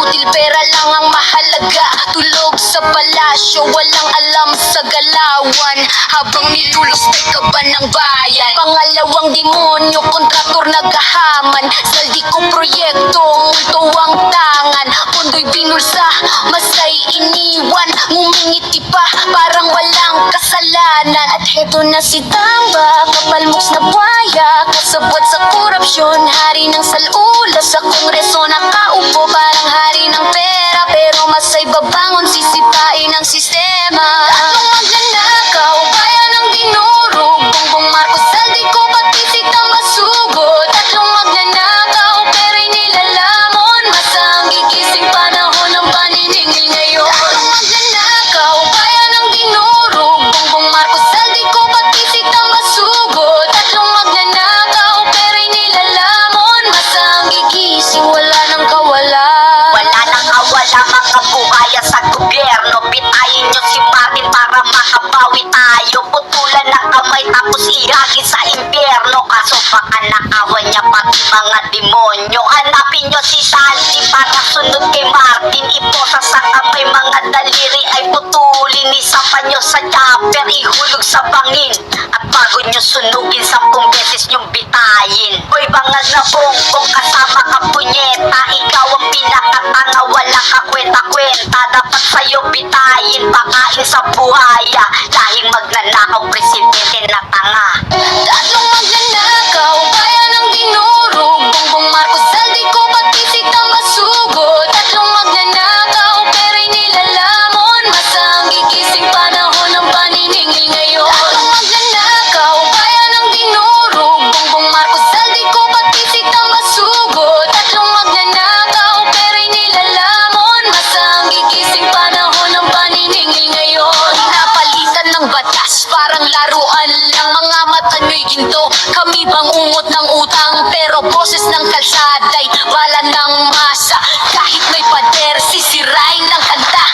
Dahil pera lang ang mahalaga, tulog sa palasyo, walang alam sa galawan, habang nilulos na kaban ng bayan. Pangalawang demonyo, kontraktor naghahaman, saldi ko proyekto, multo ang tangan, pondo'y binulsa, masay iniwan, ngumingiti pa, parang walang kasalanan. At heto na si Tamba, kapalmoks na buhaya, kasabwat sa korupsyon, hari ng salula, sa kongreso nakaupo, parang hari ng pera, pero masay babangon, sisipain ang sistema. Tatlong magnanakaw, bayan ng dinurog, Bongbong Marcos, saldi ko, pati si Tamba sugod. Tatlong magnanakaw, pera'y nilalamon, masang gigising panahon ng paniningil ngayon. Tatlong magnanakaw, bayan ng dinurog, Bongbong Marcos, saldi ko, pati si Tamba sugod. Tatlong magnanakaw, pera'y nilalamon, masang gigising, wala nang kawalan. Wala nang kawala mga buhaya sa gobyerno. Bitayin nyo si Martin para makabawi tayo. Putulan ng kamay tapos ihagis sa impyerno. Kaso baka naawa niya pati mga demonyo. Hanapin nyo si Saldi para sunod kay Martin. Iposa sa kamay mga daliri ay putulin. Isapan nyo sa chopper, ihulog sa bangin. At bago nyo sunugin, 10 beses nyong bitayin. Hoy bangag na bongbong, kasama ka punyeta. Ikaw ang pinakatanga, wala ka kwenta-kwenta. Dapat sa'yo bitayin, pakain sa buhaya. Dahil magnanakaw, presidente na tanga. Tatlong magnanakaw, bayan ng dinurog, Bongbong Marcos, saldi ko, pati si Tamba sugod. Tatlong magnanakaw, pera'y nilalamon, masang gigising panahon ng paniningil ngayon. Tatlong magnanakaw, bayan ng dinurog, Bongbong Marcos, saldi ko, pati si Tamba sugod. Tatlong magnanakaw, pera'y nilalamon, masang gigising panahon ng paniningil ngayon. Napalitan ng batas, parang laruan lang, mga mata nyo'y ginto. Kami bang ungot ng utang, pero boses ng kalsada'y bala ng masa. Kahit may pader, sisirain ng kanta.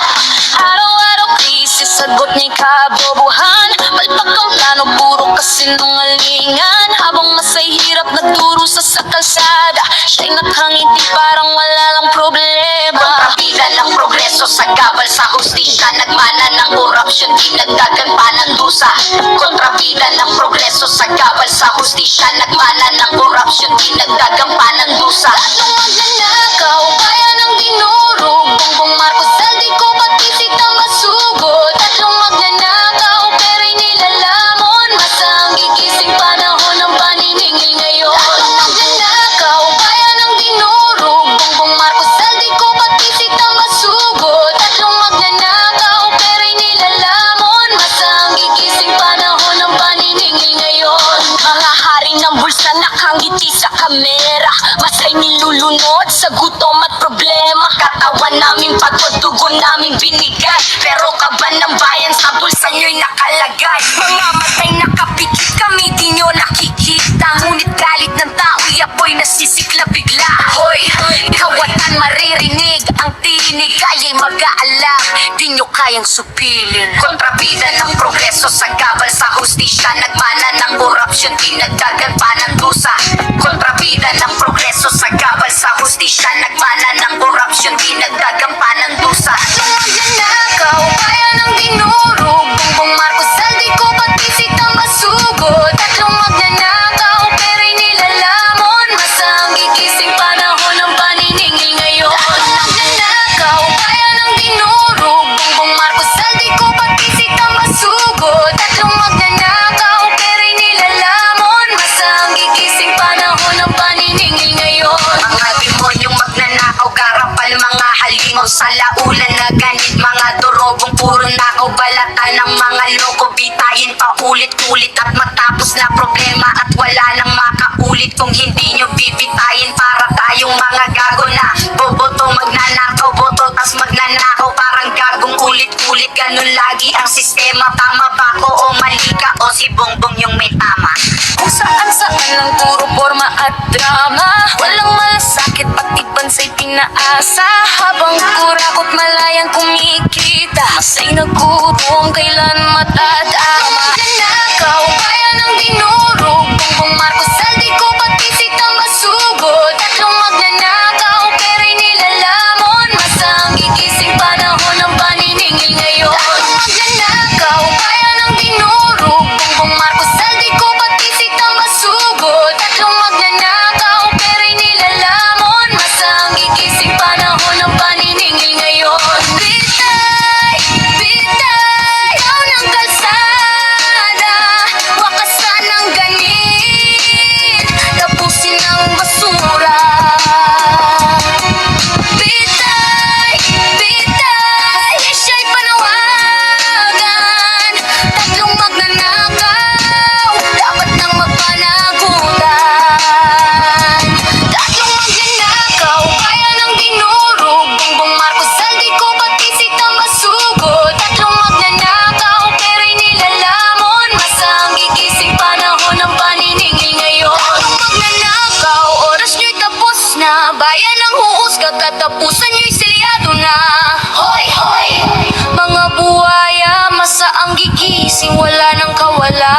Araw-araw krisis, sagot niya'y kabobohan. Palpak ang plano, puro kasinungalingan. Habang masay hirap nagdurusa sa kalsada, siya'y nakangiti parang wala lang problema. Kontrabida ng progreso sa gabal sa hustisya. Nagmana ng korupsyon, di nagdaganpa ng dusa. Kontrabida ng progreso sa gabal sa hustisya. Nagmana ng korupsyon, di nagdaganpa ng dusa. Tatlong magnanakaw, bayan ng dinurog, Bongbong Marcos, saldi ko, pati si Tamba sugod. Tatlong magnanakaw, pera'y nilalamon, masang gigising panahon ng paniningil ngayon. Tatlong magnanakaw, bayan ng dinurog, Bongbong Marcos, saldi ko, pati si Tamba sugod. Tatlong magnanakaw, pera'y nilalamon, masang gigising panahon ng paniningil ngayon. Mga hari ng bulsa nakangiti sa kamera, masay nilulunod sa gutom at problema. Katawan namin pagod, dugo namin binigay, pero kaban ng bayan sa bulsa nyo'y nakalagay. Mga matay nakapikit, kami di nyo nakikita, ngunit galit ng tao yapoy nasisikla bigla. Hoy, kawatan maririnig, ang tinig ay mag-aalam, di nyo kayang supilin. Kontrabida ng progreso sa gabal sa hustisya. Nagmana ng korupsyon, di nagdaganpa ng dusa. Kontrabida ng progreso sa gabal sa hustisya. Nagmana ng korupsyon, di nagdaganpa ng dusa. Tatlong magnanakaw, bayan ng dinurog, Bongbong Marcos, saldi ko, pati si Tamba sugod. Tatlong magnanakaw, pera'y nilalamon, masang gigising panahon ng paniningil ngayon. Tatlong magnanakaw, bayan ng dinurog, Bongbong Marcos, saldi ko, pati si Tamba sugod. Tatlong magnanakaw, pera'y nilalamon, masang gigising panahon ng paniningil ngayon. Mga demonyong magnanakaw, garapal mga halimaw sa laulan na ganit. Mga durogong puro nakaw, balatan ng mga loko. Bitayin pa ulit-ulit at matapos na problema. At wala nang makaulit kung hindi nyo bibitayin. Para tayong mga gago na boboto, magnanakaw, boto tas magnanakaw. Parang gagong ulit-ulit, ganun lagi ang sistema. Tama ba ko o mali ka, o si Bongbong yung may tama? Kung saan-saan lang puro forma at drama, walang malasakit pati bansay pinaasa. Habang kurakot malayang kumikita, masay nagutong kailan matadama. Magnanakaw, bayan ng dinurog, Bongbong Marcos, saldi ko, pati si Tamba sugod. Tatlong magnanakaw, pera'y nilalamon, Pusa nyo'y selyado na. Hoy, hoy! Mga buhaya, masaang gigising, wala nang kawala.